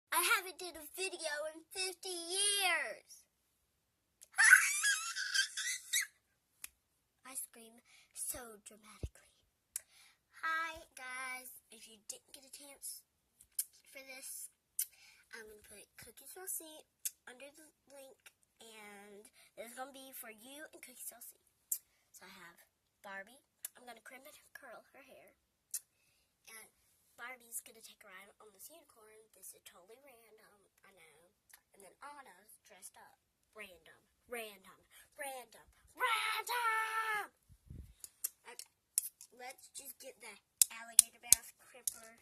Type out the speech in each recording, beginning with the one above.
I haven't did a video in 50 years. I scream so dramatically. Hi guys, if you didn't get a chance for this, I'm going to put CookieSwirlC under the link, and this is going to be for you and CookieSwirlC. So I have Barbie. I'm going to crimp and curl her hair. And Barbie's going to take a ride on this unicorn. This is totally random, I know. And then Anna's dressed up. Random. Okay, let's just get the alligator bath crimper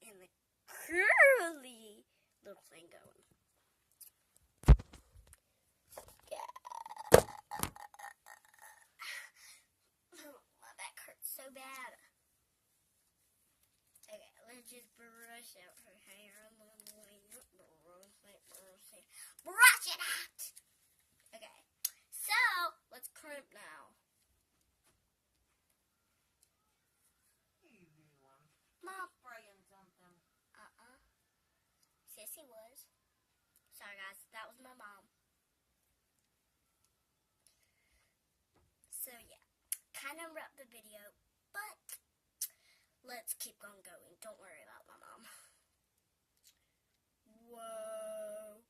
and the curly little thing going. Yeah. Oh, my back hurts so bad. Okay, let's just brush out her hair a little bit. Brush it out! Okay, so let's crimp now. Mom. Spraying something. Sissy was. Sorry guys, that was my mom. So yeah, kind of wrap the video, but let's keep on going. Don't worry about my mom. Whoa.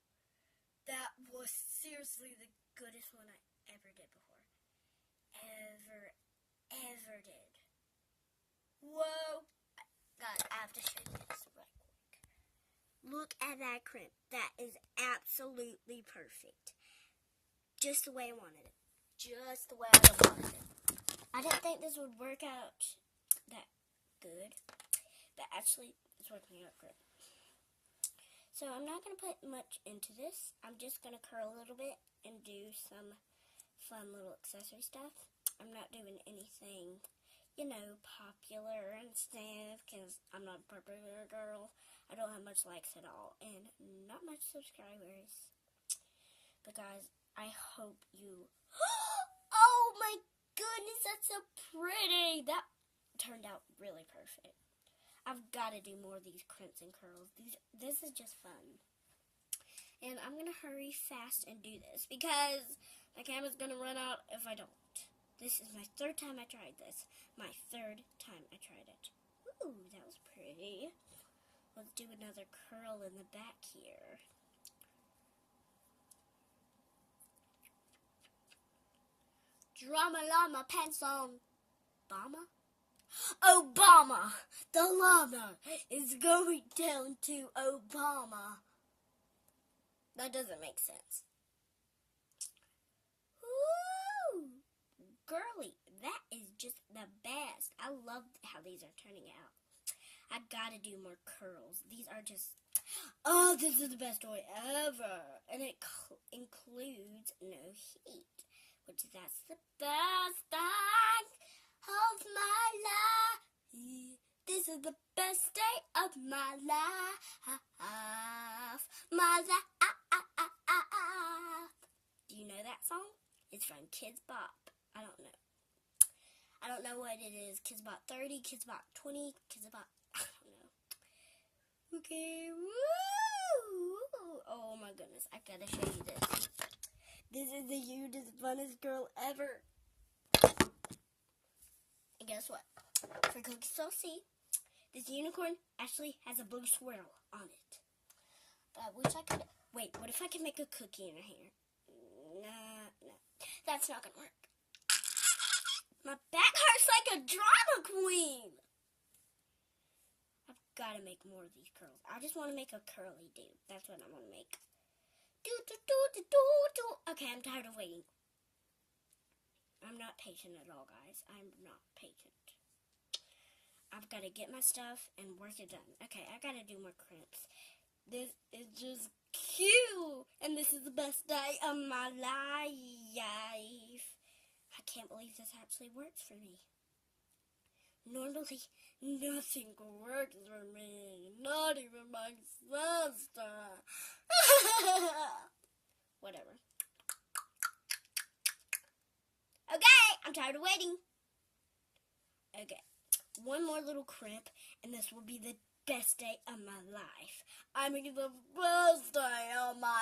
That was seriously the goodest one I ever did before. Ever did. Whoa. God, I have to show you this right quick. Look at that crimp. That is absolutely perfect. Just the way I wanted it. Just the way I wanted it. I didn't think this would work out that good, but actually it's working out great. So I'm not going to put much into this. I'm just going to curl a little bit and do some fun little accessory stuff. I'm not doing anything, you know, popular and stuff, because I'm not a popular girl. I don't have much likes at all, and not much subscribers. But guys, I hope you... Oh my goodness, that's so pretty! That turned out really perfect. I've got to do more of these crimps and curls. This is just fun. And I'm going to hurry fast and do this, because my camera's going to run out if I don't. This is my third time I tried this. My third time I tried it. Ooh, that was pretty. Let's do another curl in the back here. Drama llama pants on. Obama! The llama is going down to Obama. That doesn't make sense. Ooh! Girly, that is just the best. I love how these are turning out. I gotta do more curls. These are just, oh, this is the best toy ever. And it includes no heat, which that's the best thing of my life. This is the best day of my life. My life. Do you know that song? It's from Kids Bop. I don't know what it is. Kids Bop 30, Kids Bop 20, Kids Bop, I don't know. Okay, woo! Oh my goodness, I gotta show you this. This is the cutest, funnest girl ever. And guess what? For CookieSwirlC, this unicorn actually has a blue swirl on it. But I wish I could. Wait, what if I could make a cookie in her hair? No. That's not gonna work. My back hurts like a drama queen. I've got to make more of these curls. I just want to make a curly dude. That's what I want to make. Okay, I'm tired of waiting. I'm not patient at all, guys. I'm not patient. I've got to get my stuff and work it done. Okay, I got to do more crimps. This is just cute. And this is the best day of my life. I can't believe this actually works for me. Normally, nothing works for me. Not even my sister. Whatever. Okay, I'm tired of waiting. Okay, one more little crimp, and this will be the best day of my life. I'm making the best day